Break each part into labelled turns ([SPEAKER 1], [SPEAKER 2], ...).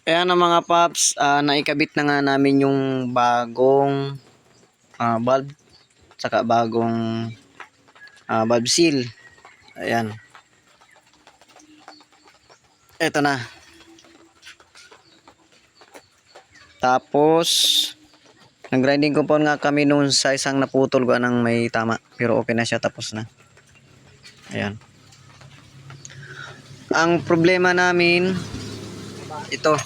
[SPEAKER 1] Ayan ang mga paps, naikabit na nga namin yung bagong bulb, saka bagong bulb seal. Ayan. Ito na. Tapos, nag-grinding compound nga kami noon sa isang naputol ko ng may tama. Pero okay na siya, tapos na. Ayan. Ang problema namin, ito.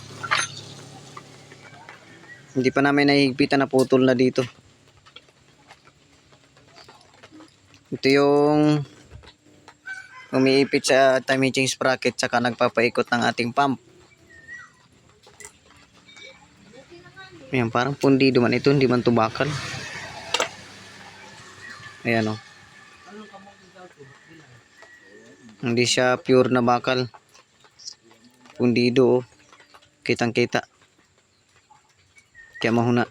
[SPEAKER 1] Hindi pa namin nahihigpitan na putol na dito. Ito yung umiipit sa timing change sprocket saka nagpapaikot ng ating pump. Ayan, parang pundido man ito, hindi man tubakal. Ayan o. Hindi siya pure na bakal. Pundido o. Kitang kita. Kaya mahuna.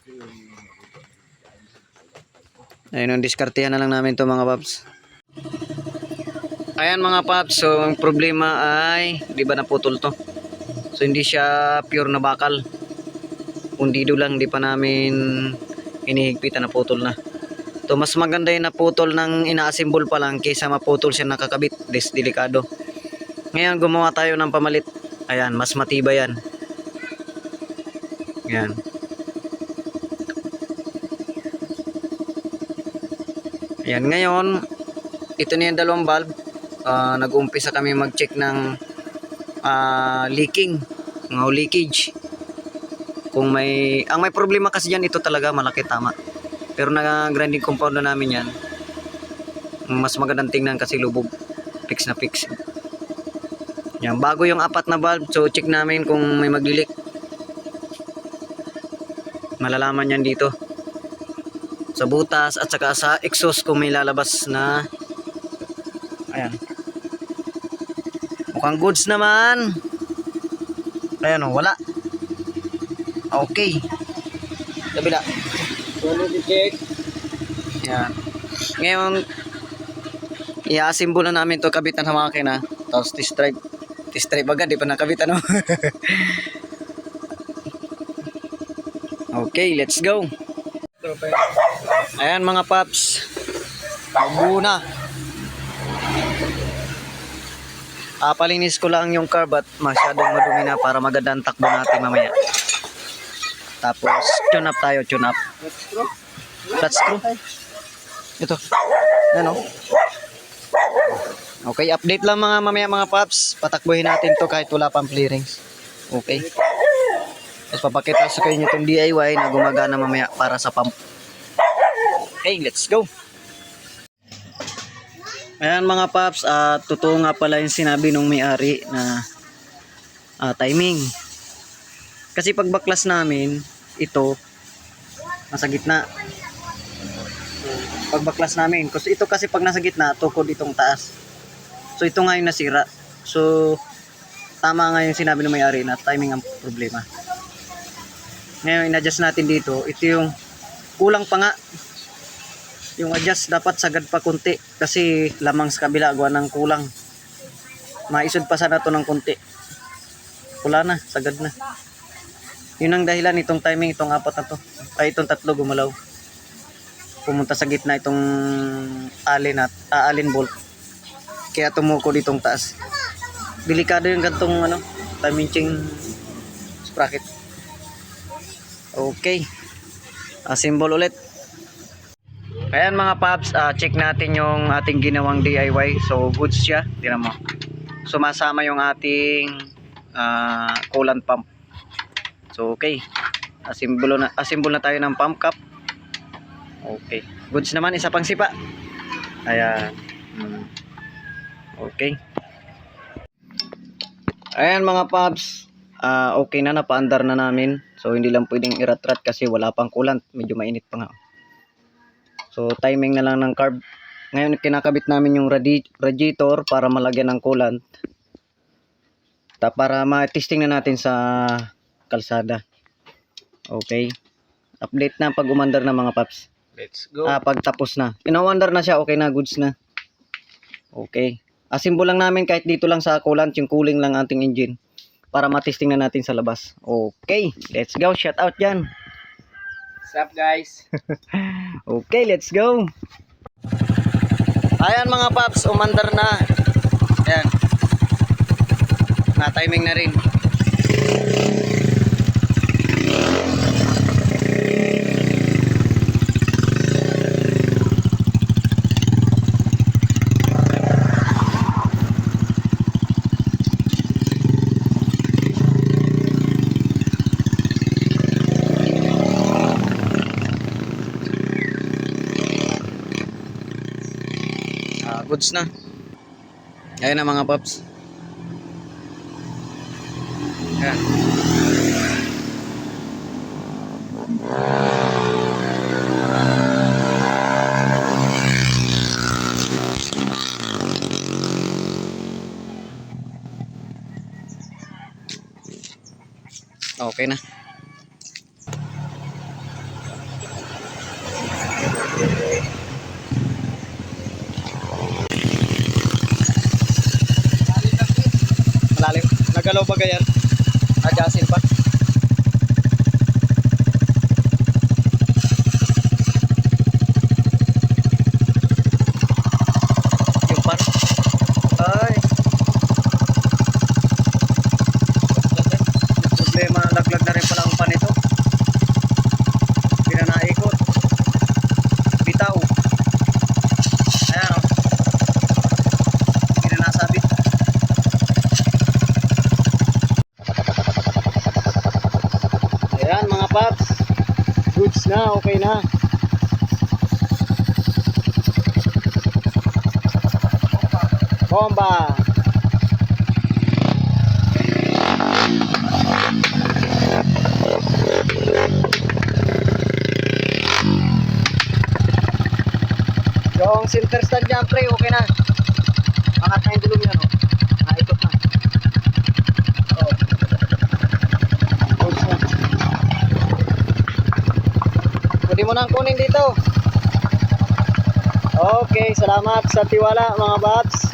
[SPEAKER 1] Ayun, diskartehan na lang namin to mga paps. Ayan mga paps, so ang problema ay di ba naputol to. So hindi siya pure na bakal. Pundido lang, di pa namin inihigpitan na putol na. To mas maganda yung naputol ng ina-assemble pa lang kaysa maputol siya nakakabit. Delikado. Ngayon gumawa tayo ng pamalit. Ayan, mas matibay yan. Ayan. Ayan, ngayon ito na yung dalawang valve. Nag-umpisa kami mag-check ng leaking, mga leakage. Kung ang may problema kasi diyan, ito talaga malaki, tama. Pero na-grinding compound na namin yan. Mas magandang tingnan kasi lubog. Fix na fix. Yan, bago yung apat na valve, so check namin kung may mag-leak. Malalaman yan dito. Sa butas at saka sa exhaust kung may lalabas na. Ayan. Mukhang goods naman. Ayan o, wala. Okay. Kabila. Check. Ayan. Ngayon, i-assemble na namin to, kabitan sa makina. Tapos test drive. Test drive agad, di pa nakabit ano. Okay, let's go. Ayan mga paps. Paubo na. Palinis ko lang yung carb at masyadong madumi na para magandang takbo natin mamaya. Tapos tune up tayo, tune up. Flat screw. Ito. Ano? Okay, update lang mga mamaya mga paps. Patakbuhin natin to kahit wala pang clearings. Okay. Tapos papakita sa kayo itong DIY na gumagana mamaya para sa pump. Okay, let's go. Ayan mga paps, totoo nga pala yung sinabi nung may-ari na timing. Kasi pag baklas namin, ito nasa gitna. Pag baklas namin, kasi ito kasi pag nasa gitna, tukod itong taas. So ito nga yung nasira. So tama nga yung sinabi ng may-ari na timing ang problema. Ngayon in-adjust natin dito, ito yung kulang pa nga. Yung adjust dapat sagad pa kunti kasi lamang sa kabila gawa ng kulang. Maisod pa sana to ng kunti. Wala na, sagad na. Yun ang dahilan itong timing, itong apat na to. Ay itong tatlo gumalaw. Pumunta sa gitna itong alin bolt. Kaya tumuko ditong taas. Delikado yung gantong timing chain sprocket. Okay. Assemble ulit. Ayan mga paps, check natin yung ating ginawang DIY. So goods siya, tingnan mo. Sumasama yung ating coolant pump. So okay. Assemble na tayo ng pump cap. Okay. Goods naman, isa pang sipa. Ayan. Okay. Ayan mga paps, okay na, napaandar na namin. So hindi lang pwedeng irat-rat kasi wala pang coolant, medyo mainit pa nga. So timing na lang ng carb. Ngayon kinakabit namin yung radiator para malagyan ng coolant. Para ma-testing na natin sa kalsada. Okay. Update na pag umandar na mga paps.
[SPEAKER 2] Let's go.
[SPEAKER 1] Pag tapos na. Inaandar na siya, okay na, goods na. Okay. Assemble lang namin kahit dito lang sa coolant, yung cooling lang ating engine. para matesting na natin sa labas. Okay, let's go. Shout out dyan.
[SPEAKER 2] What's up guys?
[SPEAKER 1] Okay, let's go. Ayan mga paps, umandar na. Ayan. Na timing na rin. Goods na. Ayan na mga paps. Ayan. Okay na. Malalim. Nagalaw ba ganyan? Adjustin pa. Yung par. Ay. Yung problema, laglag na rin pala ang pan ito. Hindi na naikot. Bitaw. Ayan o. Hindi na nasabit. Ayan mga paps, goods na, okay na. Bomba. Yung center stand niya pre, okay na. Angat na yung dulong niya, no? Naikot na. Oh. Goods na. Pwede mo nang kunin dito. Okay, salamat sa tiwala mga babs.